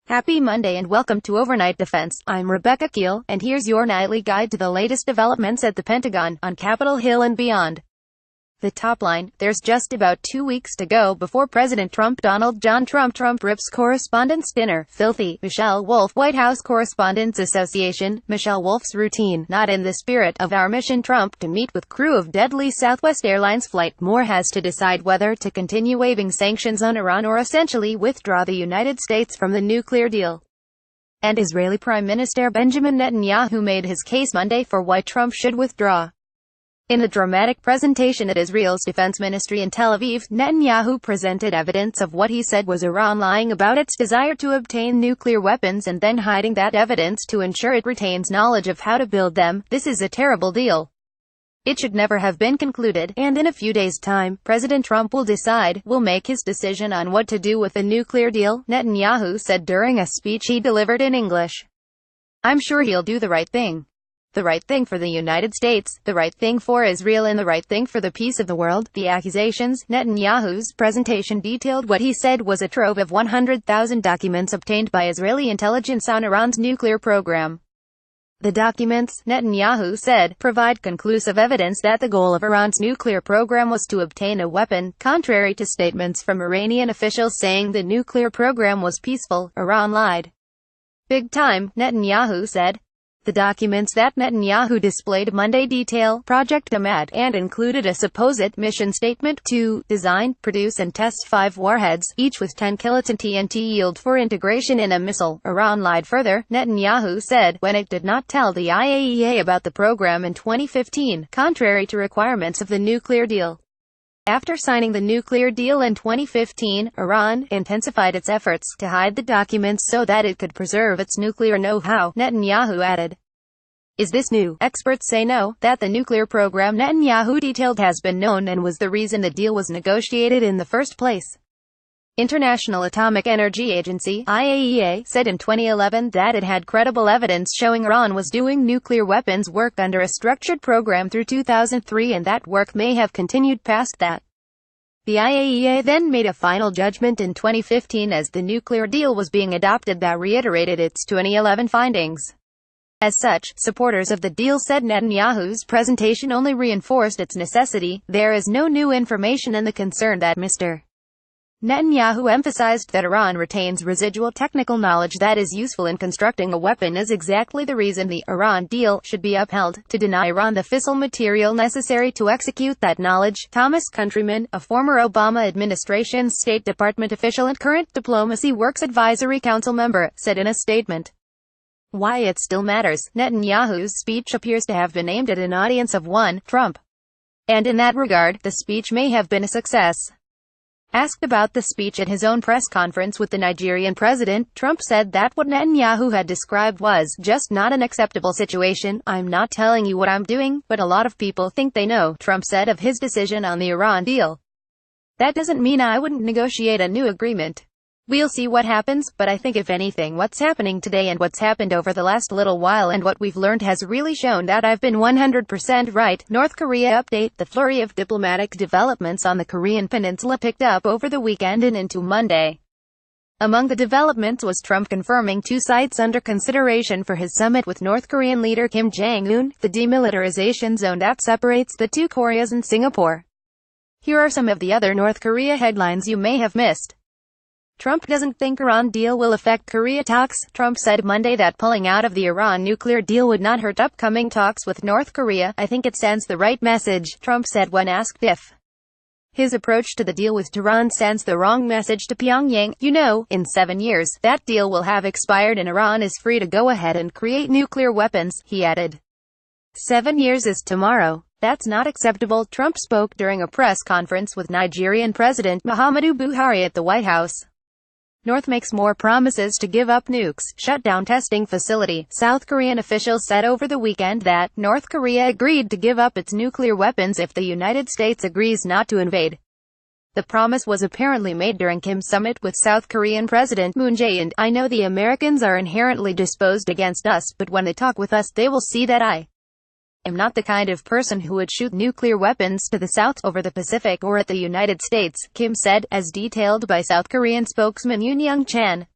Happy Monday and welcome to Overnight Defense. I'm Rebecca Keel, and here's your nightly guide to the latest developments at the Pentagon, on Capitol Hill and beyond. The top line: there's just about 2 weeks to go before President Trump. Donald John Trump rips correspondents' dinner. Filthy. Michelle Wolf. White House Correspondents Association. Michelle Wolf's routine. Not in the spirit of our mission. Trump to meet with crew of deadly Southwest Airlines flight. Moore has to decide whether to continue waiving sanctions on Iran or essentially withdraw the United States from the nuclear deal. And Israeli Prime Minister Benjamin Netanyahu made his case Monday for why Trump should withdraw. In a dramatic presentation at Israel's defense ministry in Tel Aviv, Netanyahu presented evidence of what he said was Iran lying about its desire to obtain nuclear weapons and then hiding that evidence to ensure it retains knowledge of how to build them. This is a terrible deal. It should never have been concluded, and in a few days' time, President Trump will make his decision on what to do with the nuclear deal, Netanyahu said during a speech he delivered in English. I'm sure he'll do the right thing. The right thing for the United States, the right thing for Israel, and the right thing for the peace of the world. The accusations. Netanyahu's presentation detailed what he said was a trove of 100,000 documents obtained by Israeli intelligence on Iran's nuclear program. The documents, Netanyahu said, provide conclusive evidence that the goal of Iran's nuclear program was to obtain a weapon, contrary to statements from Iranian officials saying the nuclear program was peaceful. Iran lied big time, Netanyahu said. The documents that Netanyahu displayed Monday detail Project Ahmad and included a supposed mission statement to design, produce and test 5 warheads, each with 10 kiloton TNT yield for integration in a missile. Iran lied further, Netanyahu said, when it did not tell the IAEA about the program in 2015, contrary to requirements of the nuclear deal. After signing the nuclear deal in 2015, Iran intensified its efforts to hide the documents so that it could preserve its nuclear know-how, Netanyahu added. Is this new? Experts say no, that the nuclear program Netanyahu detailed has been known and was the reason the deal was negotiated in the first place. International Atomic Energy Agency, IAEA, said in 2011 that it had credible evidence showing Iran was doing nuclear weapons work under a structured program through 2003 and that work may have continued past that. The IAEA then made a final judgment in 2015 as the nuclear deal was being adopted that reiterated its 2011 findings. As such, supporters of the deal said Netanyahu's presentation only reinforced its necessity. There is no new information, and the concern that Mr. Netanyahu emphasized that Iran retains residual technical knowledge that is useful in constructing a weapon is exactly the reason the Iran deal should be upheld, to deny Iran the fissile material necessary to execute that knowledge. Thomas Countryman, a former Obama administration State Department official and current Diplomacy Works Advisory Council member, said in a statement. Why it still matters. Netanyahu's speech appears to have been aimed at an audience of one, Trump. And in that regard, the speech may have been a success. Asked about the speech at his own press conference with the Nigerian president, Trump said that what Netanyahu had described was just not an acceptable situation. I'm not telling you what I'm doing, but a lot of people think they know, Trump said of his decision on the Iran deal. That doesn't mean I wouldn't negotiate a new agreement. We'll see what happens, but I think if anything what's happening today and what's happened over the last little while and what we've learned has really shown that I've been 100% right. North Korea update: the flurry of diplomatic developments on the Korean peninsula picked up over the weekend and into Monday. Among the developments was Trump confirming 2 sites under consideration for his summit with North Korean leader Kim Jong-un, the demilitarization zone that separates the 2 Koreas and Singapore. Here are some of the other North Korea headlines you may have missed. Trump doesn't think Iran deal will affect Korea talks. Trump said Monday that pulling out of the Iran nuclear deal would not hurt upcoming talks with North Korea. I think it sends the right message, Trump said when asked if his approach to the deal with Tehran sends the wrong message to Pyongyang. You know, in 7 years, that deal will have expired and Iran is free to go ahead and create nuclear weapons, he added. 7 years is tomorrow. That's not acceptable. Trump spoke during a press conference with Nigerian President Muhammadu Buhari at the White House. North makes more promises to give up nukes, shut down testing facility. South Korean officials said over the weekend that North Korea agreed to give up its nuclear weapons if the United States agrees not to invade. The promise was apparently made during Kim's summit with South Korean President Moon Jae-in. I know the Americans are inherently disposed against us, but when they talk with us they will see that I am not the kind of person who would shoot nuclear weapons to the south, over the Pacific or at the United States, Kim said, as detailed by South Korean spokesman Yoon Young-chan.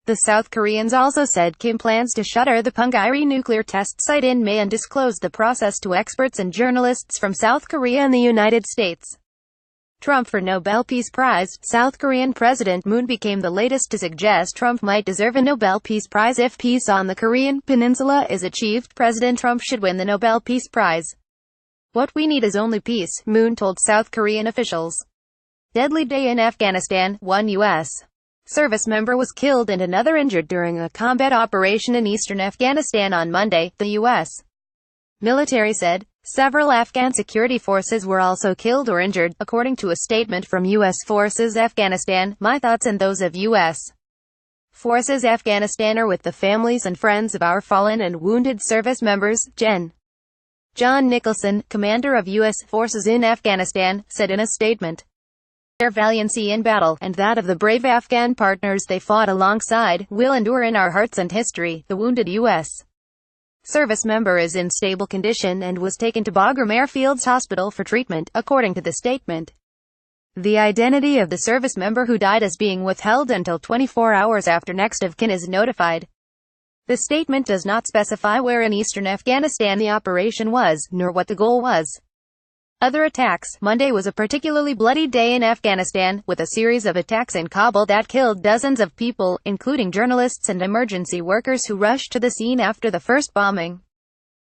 The South Koreans also said Kim plans to shutter the Punggye nuclear test site in May and disclose the process to experts and journalists from South Korea and the United States. Trump for Nobel Peace Prize. South Korean President Moon became the latest to suggest Trump might deserve a Nobel Peace Prize if peace on the Korean Peninsula is achieved. President Trump should win the Nobel Peace Prize. What we need is only peace, Moon told South Korean officials. Deadly day in Afghanistan. One U.S. service member was killed and another injured during a combat operation in eastern Afghanistan on Monday, the U.S. military said. Several Afghan security forces were also killed or injured, according to a statement from U.S. Forces Afghanistan. My thoughts and those of U.S. Forces Afghanistan are with the families and friends of our fallen and wounded service members, John Nicholson, commander of U.S. forces in Afghanistan, said in a statement. Their valiancy in battle, and that of the brave Afghan partners they fought alongside, will endure in our hearts and history. The wounded U.S. service member is in stable condition and was taken to Bagram Airfields Hospital for treatment, according to the statement. The identity of the service member who died is being withheld until 24 hours after next of kin is notified. The statement does not specify where in eastern Afghanistan the operation was, nor what the goal was. Other attacks. Monday was a particularly bloody day in Afghanistan, with a series of attacks in Kabul that killed dozens of people, including journalists and emergency workers who rushed to the scene after the first bombing.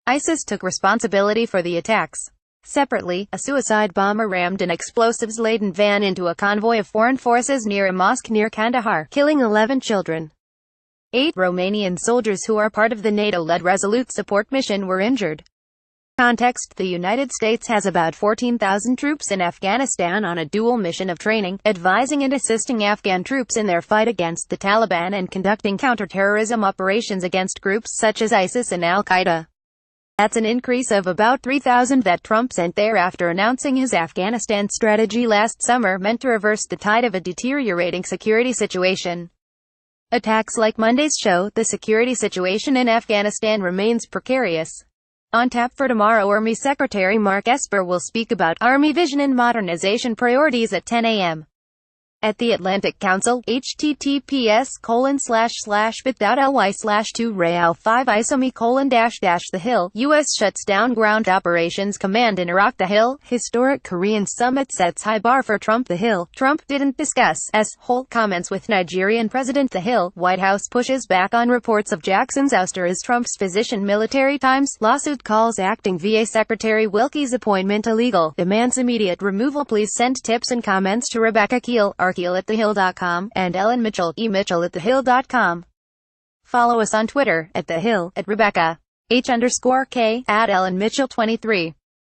ISIS took responsibility for the attacks. Separately, a suicide bomber rammed an explosives-laden van into a convoy of foreign forces near a mosque near Kandahar, killing 11 children. 8 Romanian soldiers who are part of the NATO-led Resolute Support mission were injured. Context: the United States has about 14,000 troops in Afghanistan on a dual mission of training, advising and assisting Afghan troops in their fight against the Taliban and conducting counterterrorism operations against groups such as ISIS and Al-Qaeda. That's an increase of about 3,000 that Trump sent there after announcing his Afghanistan strategy last summer meant to reverse the tide of a deteriorating security situation. Attacks like Monday's show the security situation in Afghanistan remains precarious. On tap for tomorrow, Army Secretary Mark Esper will speak about Army vision and modernization priorities at 10 a.m. at the Atlantic Council. https://bit.ly/2real5isomi:\_ The U.S. shuts down ground operations command in Iraq. The Hill, historic Korean summit sets high bar for Trump. The Hill, Trump didn't discuss whole comments with Nigerian President. The Hill, White House pushes back on reports of Jackson's ouster as Trump's physician. Military Times, lawsuit calls acting VA Secretary Wilkie's appointment illegal, demands immediate removal. Please send tips and comments to Rebecca Keel, rkeel@thehill.com, and Ellen Mitchell, emitchell@thehill.com. Follow us on Twitter, @thehill, @Rebecca H_K, @Ellen Mitchell 23.